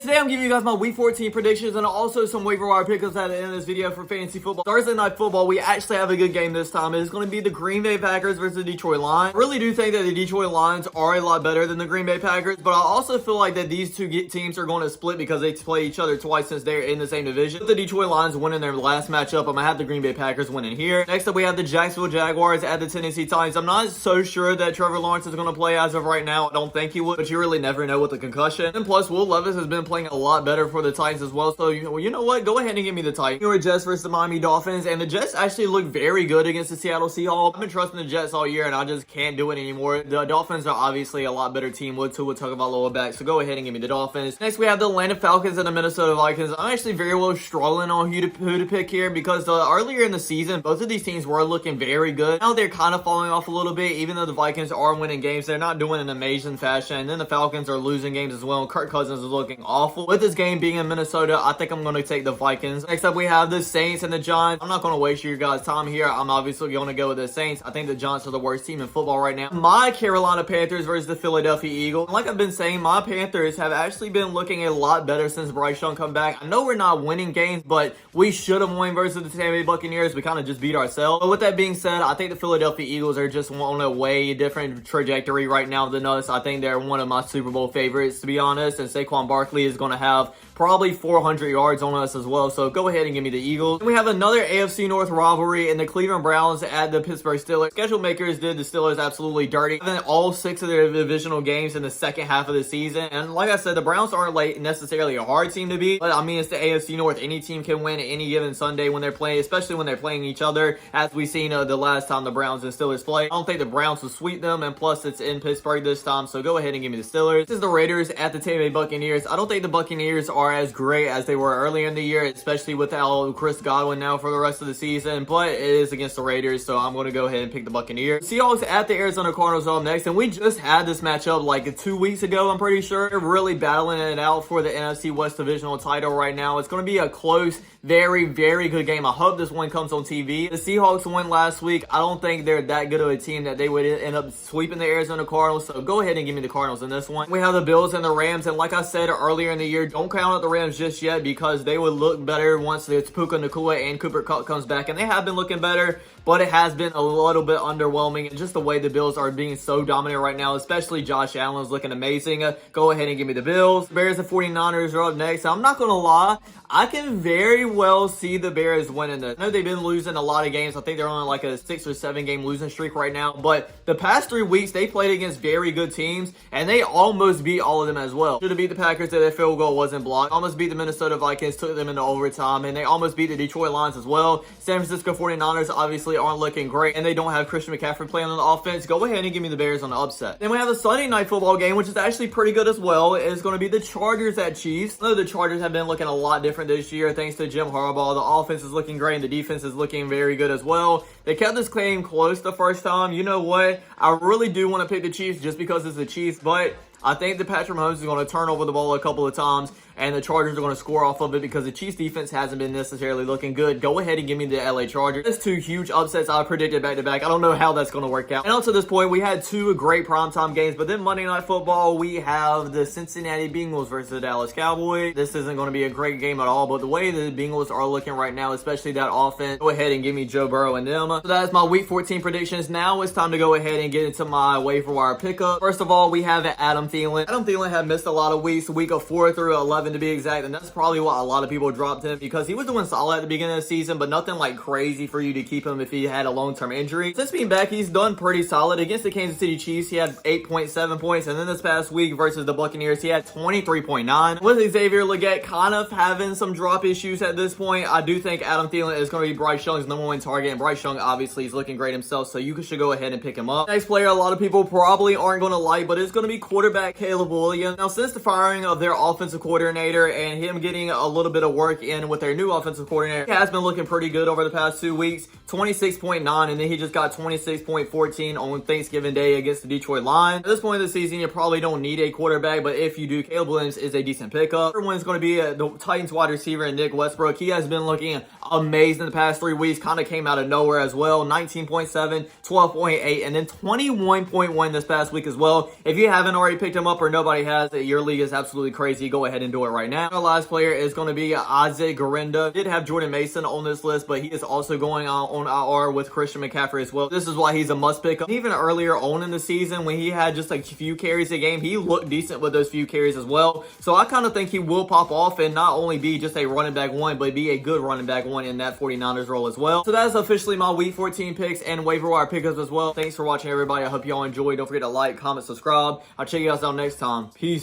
Today I'm giving you guys my week 14 predictions and also some waiver wire pickups at the end of this video for fantasy football. Thursday night football, we actually have a good game this time. It is going to be the Green Bay Packers versus the Detroit Lions. I really do think that the Detroit Lions are a lot better than the Green Bay Packers, but I also feel like that these two teams are going to split because they play each other twice since they're in the same division. With the Detroit Lions winning their last matchup, I'm going to have the Green Bay Packers winning here. Next up, we have the Jacksonville Jaguars at the Tennessee Titans. I'm not so sure that Trevor Lawrence is going to play as of right now. I don't think he would, but you really never know with the concussion. And plus, Will Levis has been playing a lot better for the Titans as well. So, you know what? Go ahead and give me the Titans. New York Jets versus the Miami Dolphins. And the Jets actually look very good against the Seattle Seahawks. I've been trusting the Jets all year, and I just can't do it anymore. The Dolphins are obviously a lot better team with Tua Tagovailoa back. So, go ahead and give me the Dolphins. Next, we have the Atlanta Falcons and the Minnesota Vikings. I'm actually very well struggling on who to pick here because earlier in the season, both of these teams were looking very good. Now they're kind of falling off a little bit. Even though the Vikings are winning games, they're not doing an amazing fashion. And then the Falcons are losing games as well. Kirk Cousins is looking awful. With this game being in Minnesota, I think I'm going to take the Vikings. Next up, we have the Saints and the Giants. I'm not going to waste your guys' time here. I'm obviously going to go with the Saints. I think the Giants are the worst team in football right now. My Carolina Panthers versus the Philadelphia Eagles. Like I've been saying, my Panthers have actually been looking a lot better since Bryce Young come back. I know we're not winning games, but we should have won versus the Tampa Bay Buccaneers. We kind of just beat ourselves. But with that being said, I think the Philadelphia Eagles are just on a way different trajectory right now than us. I think they're one of my Super Bowl favorites, to be honest. And Saquon Barkley is going to have probably 400 yards on us as well. So go ahead and give me the Eagles. And we have another AFC North rivalry in the Cleveland Browns at the Pittsburgh Steelers. Schedule makers did the Steelers absolutely dirty. Having all 6 of their divisional games in the second half of the season. And like I said, the Browns aren't like necessarily a hard team to beat. But I mean, it's the AFC North. Any team can win any given Sunday when they're playing, especially when they're playing each other. As we've seen the last time the Browns and Steelers play. I don't think the Browns will sweep them. And plus, it's in Pittsburgh this time. So go ahead and give me the Steelers. This is the Raiders at the Tampa Bay Buccaneers. I don't think the Buccaneers are as great as they were earlier in the year, especially without Chris Godwin now for the rest of the season, but it is against the Raiders, so I'm going to go ahead and pick the Buccaneers. Seahawks at the Arizona Cardinals up next, and we just had this matchup like 2 weeks ago, I'm pretty sure. They're really battling it out for the NFC West Divisional title right now. It's going to be a close, very, very good game. I hope this one comes on TV. The Seahawks won last week. I don't think they're that good of a team that they would end up sweeping the Arizona Cardinals, so go ahead and give me the Cardinals in this one. We have the Bills and the Rams, and like I said earlier in the year, don't count out the Rams just yet because they would look better once it's Puka Nacua and Cooper Kupp comes back, and they have been looking better, but it has been a little bit underwhelming. And just the way the Bills are being so dominant right now, especially Josh Allen is looking amazing. Go ahead and give me the Bills. Bears and 49ers are up next. I'm not going to lie, I can very well see the Bears winning this. I know they've been losing a lot of games. I think they're on like a 6 or 7 game losing streak right now, but the past 3 weeks they played against very good teams, and they almost beat all of them as well. Should have beat the Packers if their field goal wasn't blocked. Almost beat the Minnesota Vikings, took them into overtime, and they almost beat the Detroit Lions as well. San Francisco 49ers obviously aren't looking great, and they don't have Christian McCaffrey playing on the offense. Go ahead and give me the Bears on the upset. Then we have the Sunday night football game, which is actually pretty good as well. It's going to be the Chargers at Chiefs. I know the Chargers have been looking a lot different this year thanks to Jim Harbaugh. The offense is looking great, and the defense is looking very good as well. They kept this game close the first time. You know what? I really do want to pick the Chiefs just because it's the Chiefs, but I think that Patrick Mahomes is going to turn over the ball a couple of times, and the Chargers are going to score off of it because the Chiefs defense hasn't been necessarily looking good. Go ahead and give me the LA Chargers. That's 2 huge upsets I predicted back to back. I don't know how that's going to work out. And up to this point, we had 2 great primetime games, but then Monday Night Football, we have the Cincinnati Bengals versus the Dallas Cowboys. This isn't going to be a great game at all, but the way the Bengals are looking right now, especially that offense, go ahead and give me Joe Burrow and them. So that's my Week 14 predictions. Now it's time to go ahead and get into my waiver wire pickup. First of all, we have Adam Thielen. Adam Thielen had missed a lot of weeks, week of 4 through 11 to be exact, and that's probably why a lot of people dropped him because he was doing solid at the beginning of the season, but nothing like crazy for you to keep him if he had a long-term injury. Since being back, he's done pretty solid. Against the Kansas City Chiefs, he had 8.7 points, and then this past week versus the Buccaneers, he had 23.9. With Xavier Legette kind of having some drop issues at this point, I do think Adam Thielen is going to be Bryce Young's #1 target, and Bryce Young obviously is looking great himself, so you should go ahead and pick him up. Next player a lot of people probably aren't going to like, but it's going to be quarterback Caleb Williams. Now, since the firing of their offensive coordinator and him getting a little bit of work in with their new offensive coordinator, he has been looking pretty good over the past 2 weeks. 26.9, and then he just got 26.14 on Thanksgiving Day against the Detroit Lions. At this point in the season, you probably don't need a quarterback, but if you do, Caleb Williams is a decent pickup. Third one is going to be the Titans wide receiver and Nick Westbrook. He has been looking amazing the past 3 weeks, kind of came out of nowhere as well. 19.7, 12.8, and then 21.1 this past week as well. If you haven't already picked him up or nobody has, your league is absolutely crazy. Go ahead and do it. do it right now. Our last player is going to be Isaac Garenda. Did have Jordan Mason on this list, but he is also going on IR with Christian McCaffrey as well. This is why he's a must pick. Even earlier on in the season, when he had just a few carries a game, he looked decent with those few carries as well. So I kind of think he will pop off and not only be just a running back one, but be a good running back one in that 49ers role as well. So that is officially my week 14 picks and waiver wire pickups as well. Thanks for watching, everybody. I hope y'all enjoyed. Don't forget to like, comment, subscribe. I'll check you guys out next time. Peace.